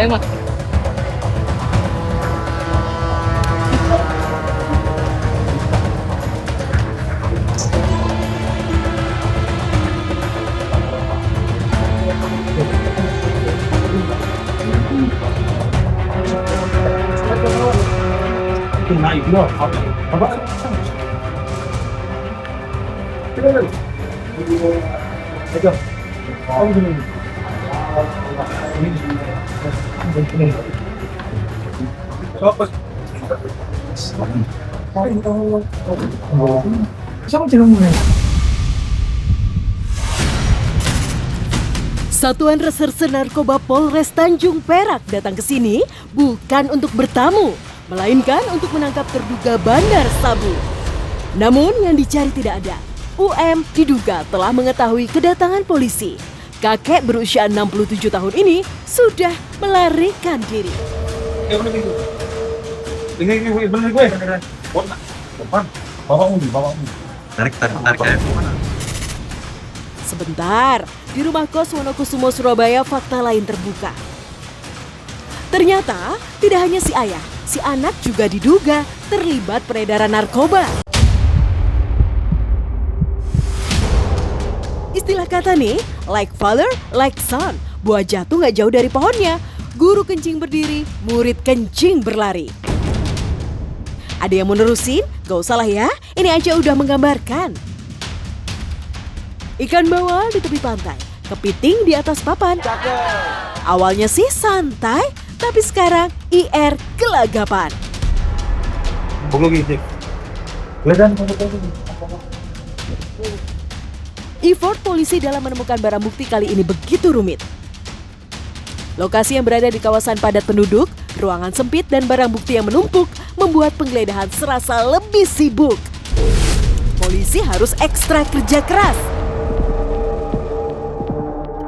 Ayo mas. Satuan Reserse Narkoba Polres Tanjung Perak datang ke sini bukan untuk bertamu, melainkan untuk menangkap terduga bandar sabu. Namun yang dicari tidak ada. UM diduga telah mengetahui kedatangan polisi. Kakek berusia 67 tahun ini sudah melarikan diri. Tarik ya. Sebentar, di rumah kos Wonokusumo, Surabaya, fakta lain terbuka. Ternyata tidak hanya si ayah, si anak juga diduga terlibat peredaran narkoba. Istilah kata nih, like father, like son. Buah jatuh gak jauh dari pohonnya. Guru kencing berdiri, murid kencing berlari. Ada yang mau nerusin? Gak usah lah ya, ini aja udah menggambarkan. Ikan bawal di tepi pantai, kepiting di atas papan. Awalnya sih santai, tapi sekarang IR gelagapan. Effort polisi dalam menemukan barang bukti kali ini begitu rumit. Lokasi yang berada di kawasan padat penduduk, ruangan sempit dan barang bukti yang menumpuk membuat penggeledahan serasa lebih sibuk. Polisi harus ekstra kerja keras.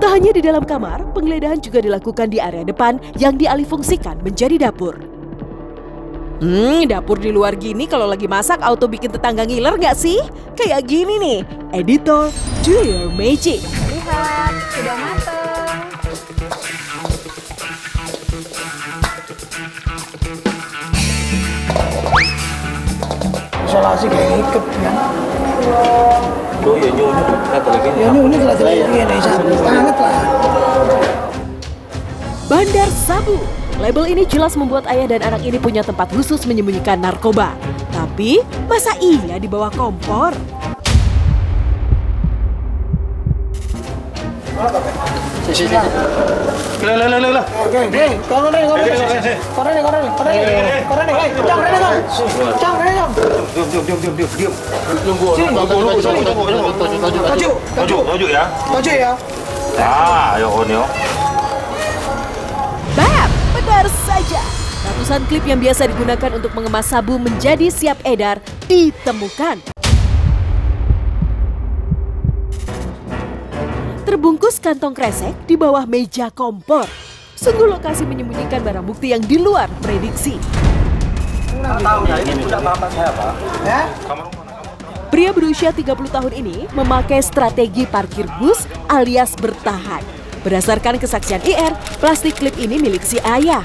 Tak hanya di dalam kamar, penggeledahan juga dilakukan di area depan yang dialihfungsikan menjadi dapur. Dapur di luar gini kalau lagi masak auto bikin tetangga ngiler gak sih? Kayak gini nih, editor Do Your Magic. Lihat, sudah mateng. Isolasi kayak ngikep kan. Oh ya nyonya kata lagi. Ya ini jelas-jelas begini, sabu banget lah. Bandar Sabu. Label ini jelas membuat ayah dan anak ini punya tempat khusus menyembunyikan narkoba. Tapi, masa iya di bawah kompor? Tajuk ya. Tajuk ya. Ayo Onyo. Bam! Benar saja. Ratusan klip yang biasa digunakan untuk mengemas sabu menjadi siap edar ditemukan. Terbungkus kantong kresek di bawah meja kompor. Sungguh lokasi menyembunyikan barang bukti yang di luar prediksi. Pria berusia 30 tahun ini memakai strategi parkir bus alias bertahan. Berdasarkan kesaksian IR, plastik klip ini milik si ayah.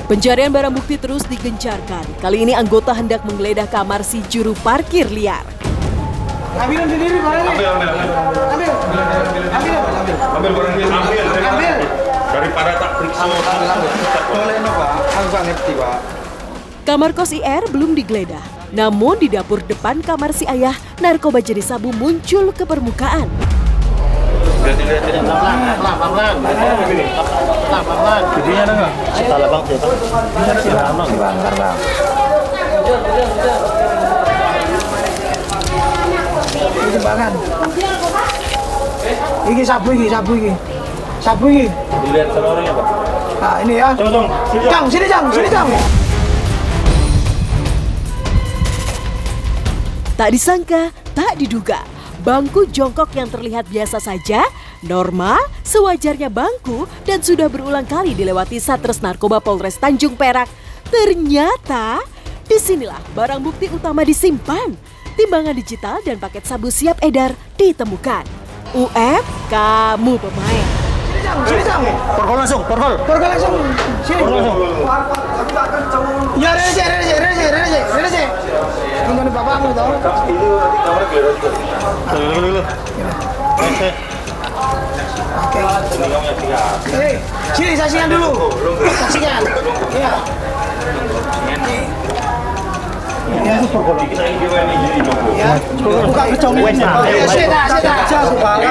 Pencarian barang bukti terus digencarkan. Kali ini anggota hendak menggeledah kamar si juru parkir liar. Ambil sendiri barangnya. Ambil. Daripada tak periksa. Boleh no Pak, aku gak ngerti Pak. Kamar kos IR belum digeledah. Namun di dapur depan kamar si ayah, narkoba jenis sabu muncul ke permukaan. Pelan-pelan. Videonya ada nggak? Salah bang, Ini jembangan. Ini sabu ini. Sabu ini. Dilihat sama orangnya pak. Nah ini ya. Coba Sini Jang. Tak disangka, tak diduga. Bangku jongkok yang terlihat biasa saja, normal, sewajarnya bangku dan sudah berulang kali dilewati Satres Narkoba Polres Tanjung Perak. Ternyata, disinilah barang bukti utama disimpan. Timbangan digital dan paket sabu siap edar ditemukan. UF, kamu pemain. Sini Cang. Porkol langsung, porkol. Porkol langsung. Sini. Porkol langsung. Ya, Rene. Ngomongin bapakmu tau. Dulu. Oke. Sini saksikan dulu. Saksikan. Iya. Ya. Buka kecong.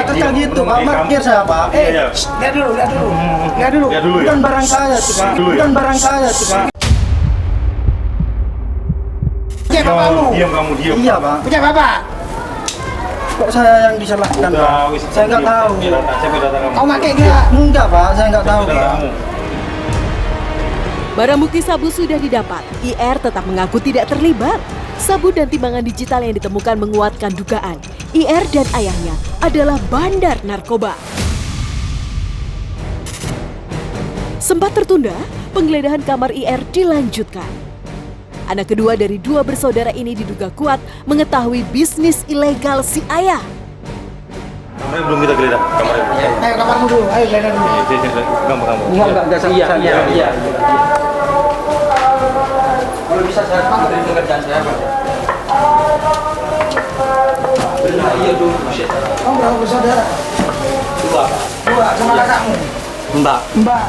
Kerja gitu, Pak. Parkir saya, Pak. Lihat dulu. Bukan barang saya, tuh, Pak. Bukan barang saya, tuh, Pak. Punya bapakmu. Diam kamu, diam. Iya, Pak. Punya bapak. Kok saya yang disalahkan, Pak? Saya nggak tahu. Kau pakai enggak? Enggak, Pak. Saya nggak tahu, Pak. Barang bukti sabu sudah didapat. IR tetap mengaku tidak terlibat. Sabu dan timbangan digital yang ditemukan menguatkan dugaan IR dan ayahnya adalah bandar narkoba. Sempat tertunda, penggeledahan kamar IR dilanjutkan. Anak kedua dari dua bersaudara ini diduga kuat mengetahui bisnis ilegal si ayah. Kamarnya belum kita geledah, kamarnya. Ayo kamarmu dulu, ayo geledah dulu. Kamu. Enggak, iya. Kalau bisa saya bantu pekerjaan saya, Pak. Iya dulu. Kamu berapa bersaudara? Dua, sama kakakmu. Mbak.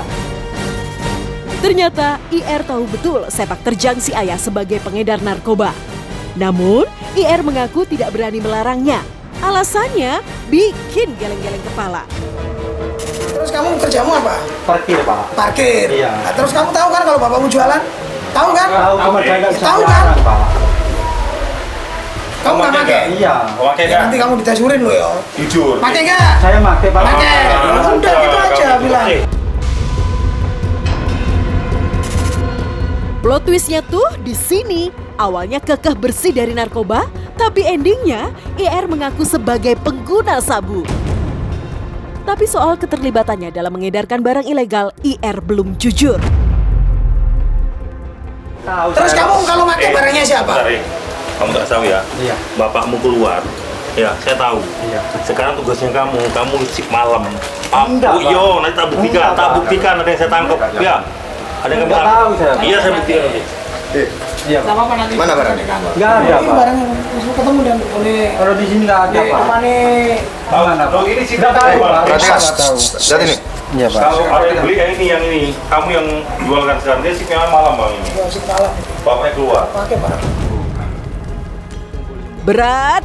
Ternyata IR tahu betul sepak terjang si ayah sebagai pengedar narkoba. Namun, IR mengaku tidak berani melarangnya. Alasannya bikin geleng-geleng kepala. Terus kamu kerjamu apa? Parkir, Pak. Parkir. Iya. Nah, terus kamu tahu kan kalau bapakmu jualan? Tahu kan? Tahu, cuma saya nggak bisa Tahu kan? melarang, Pak. Kamu nggak pakai? Iya. Pakai Ya, nanti kamu ditesurin loh ya. Jujur. Pakai nggak? Saya pakai, Pak. Pakai. Udah gitu aja bilang. Plot twistnya tuh di sini. Awalnya kekeh bersih dari narkoba, tapi endingnya IR mengaku sebagai pengguna sabu. Tapi soal keterlibatannya dalam mengedarkan barang ilegal, IR belum jujur. Tahu. Terus saya. kamu kalau pakai barangnya siapa? Bentar, kamu tak tahu ya. Iya. Bapakmu keluar. Ya, saya tahu. Iya. Sekarang tugasnya kamu shift malam. Enggak, Pak. Yo, nanti tak buktikan, Enggak, tak Pak. buktikan ada yang saya tangkap. Ya. Ada yang Enggak kami tahu saya. Iya, saya buktikan nanti. Iya, Pak. Sama apa nanti? Mana barangnya? Enggak ada, Ini Pak. barangnya terus ketemu dan oleh Kalau di sini enggak ada, Pak. apa nih? Mana, Pak? Ini sih Enggak tahu, Pak. Berarti Enggak tahu. lihat ini. Iya, Pak. Kalau ada yang beli yang ini, kamu yang jualkan sekarang. Dia shift malam bang ini. Ya, sih kalah. Bapaknya keluar. Pakai Pak. Berat.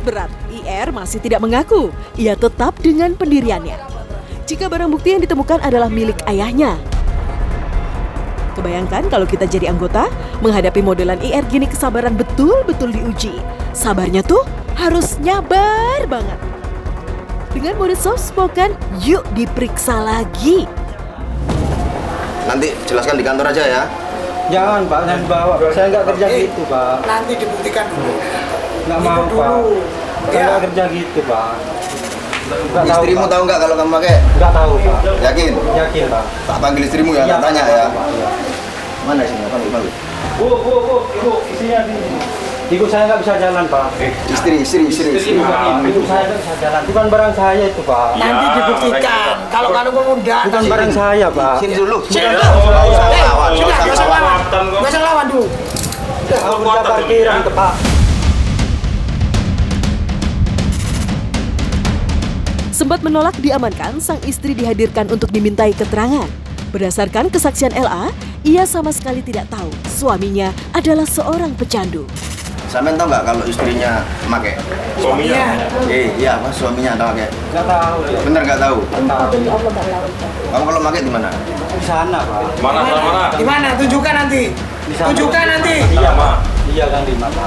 IR masih tidak mengaku. Ia tetap dengan pendiriannya. Jika barang bukti yang ditemukan adalah milik ayahnya. Kebayangkan kalau kita jadi anggota, menghadapi modelan IR gini kesabaran betul-betul diuji. Sabarnya tuh harus nyabar banget. Dengan mode soft spoken, yuk diperiksa lagi. Nanti jelaskan di kantor aja ya. Jangan, Pak. Jangan bawa. Saya enggak kerja gitu, Pak. Nanti dibuktikan dulu. Enggak mau, Ikut Pak. dulu. Saya Ya. enggak kerja gitu, Pak. Enggak tahu. Istrimu Pak. tahu nggak kalau kamu pakai? Enggak tahu, Pak. Yakin? Yakin, Pak. Tak panggil istrimu ya, tak tanya Pak. ya. Iya. Mana istrinya? Panggil. Bu, ibu, isinya sini. Ibu saya nggak bisa jalan, Pak. Istri. Ibu saya nggak bisa jalan. Bukan barang saya itu, Pak. Nanti Ya, dibuktikan. Kalau kamu mengundang. Bukan barang saya, Pak. Sini dulu. Sini Ya, dulu. nggak usah lawan, Sudah, nggak nggak usah lawan. Nggak usah lawan dulu. Kalau kerja parkiran itu, Pak. Sempat menolak diamankan, sang istri dihadirkan untuk dimintai keterangan. Berdasarkan kesaksian LA, ia sama sekali tidak tahu suaminya adalah seorang pecandu. Sampean tahu nggak kalau istrinya pakai? Suaminya. Iya, Mas, suaminya tahu pakai. Nggak tahu. Ya. Bener nggak tahu? Nggak tahu. Kamu kalau pakai di mana? Di sana, Pak. Mana? Di mana? Tunjukkan nanti. Di sana. Tunjukkan nanti. Iya, Sama. Iya, kan di mana?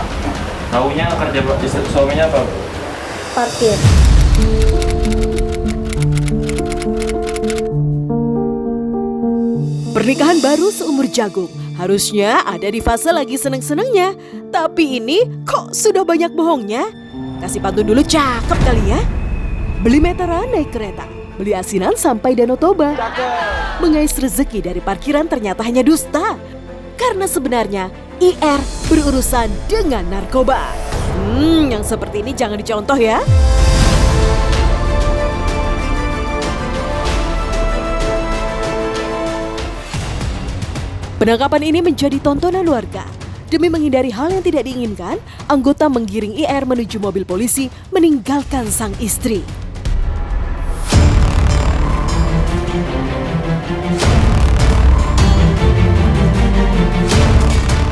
Taunya kerja suaminya apa? Parkir. Pernikahan baru seumur jagung, harusnya ada di fase lagi seneng-senengnya. Tapi ini kok sudah banyak bohongnya? Kasih pantun dulu cakep kali ya. Beli meteran naik kereta, beli asinan sampai Danau Toba. Mengais rezeki dari parkiran ternyata hanya dusta. Karena sebenarnya IR berurusan dengan narkoba. Yang seperti ini jangan dicontoh ya. Penangkapan ini menjadi tontonan warga. Demi menghindari hal yang tidak diinginkan, anggota menggiring IR menuju mobil polisi meninggalkan sang istri.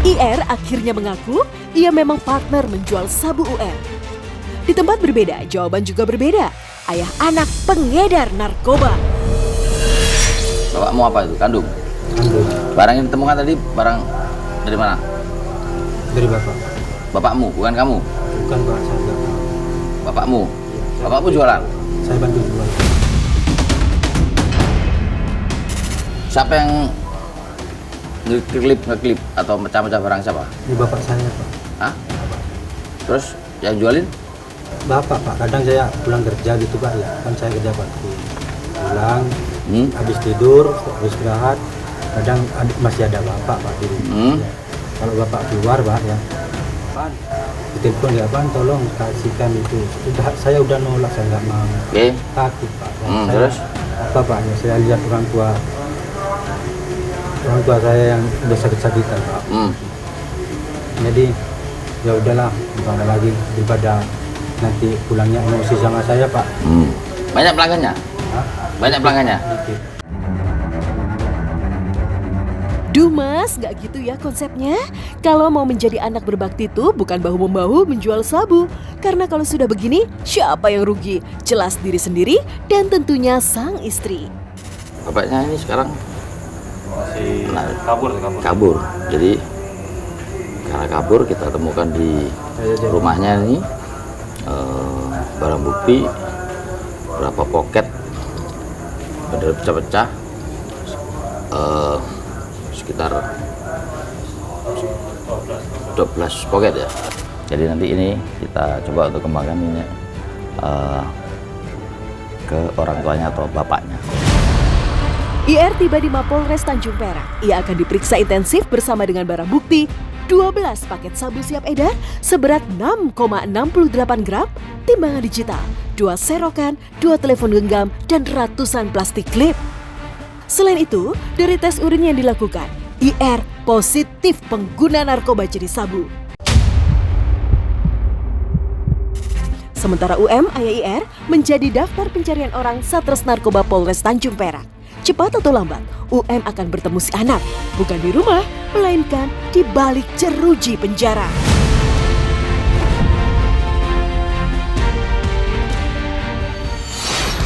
IR akhirnya mengaku ia memang partner menjual sabu UM. Di tempat berbeda, jawaban juga berbeda. Ayah anak pengedar narkoba. Bapakmu apa itu? Kandung? Kandung. Barang yang ditemukan tadi, barang dari mana? Dari bapak. Bapakmu, bukan kamu? Bukan pak, saya enggak. Bapakmu? Bapakmu jualan? Saya bantu jual. Siapa yang ngeklip atau mecah-mecah barang siapa? Ini bapak saya pak. Hah? Terus yang jualin? Bapak pak, kadang saya pulang kerja gitu pak ya. Kan saya kerja bakti. Pulang, habis tidur, habis istirahat. Kadang masih ada bapak pak di rumah. Ya. Kalau bapak keluar pak ya. Pan, ditelepon ya pan, tolong kasihkan itu. Saya udah nolak, saya nggak mau. Oke. Takut pak. Saya, Terus? Apa pak ya? Saya lihat orang tua saya yang udah sakit-sakitan pak. Jadi ya udahlah, gimana lagi daripada nanti pulangnya emosi sama saya pak. Banyak pelanggannya? Hah? Banyak pelanggannya? Dikit. Duh mas, gak gitu ya konsepnya. Kalau mau menjadi anak berbakti itu bukan bahu-membahu menjual sabu. Karena kalau sudah begini, siapa yang rugi? Jelas diri sendiri dan tentunya sang istri. Bapaknya ini sekarang Masih kabur. kabur. Jadi karena kabur kita temukan di rumahnya ini barang bukti berapa poket bendera pecah-pecah sekitar 12 poket ya. Jadi nanti ini kita coba untuk kembangkan ini ke orang tuanya atau bapaknya. IR tiba di Mapolres Tanjung Perak. Ia akan diperiksa intensif bersama dengan barang bukti 12 paket sabu siap edar seberat 6,68 gram, timbangan digital, 2 serokan, 2 telepon genggam, dan ratusan plastik klip. Selain itu, dari tes urin yang dilakukan, IR positif pengguna narkoba jenis sabu. Sementara UM, ayah IR, menjadi daftar pencarian orang Satres Narkoba Polres Tanjung Perak. Cepat atau lambat, UM akan bertemu si anak, bukan di rumah, melainkan di balik jeruji penjara.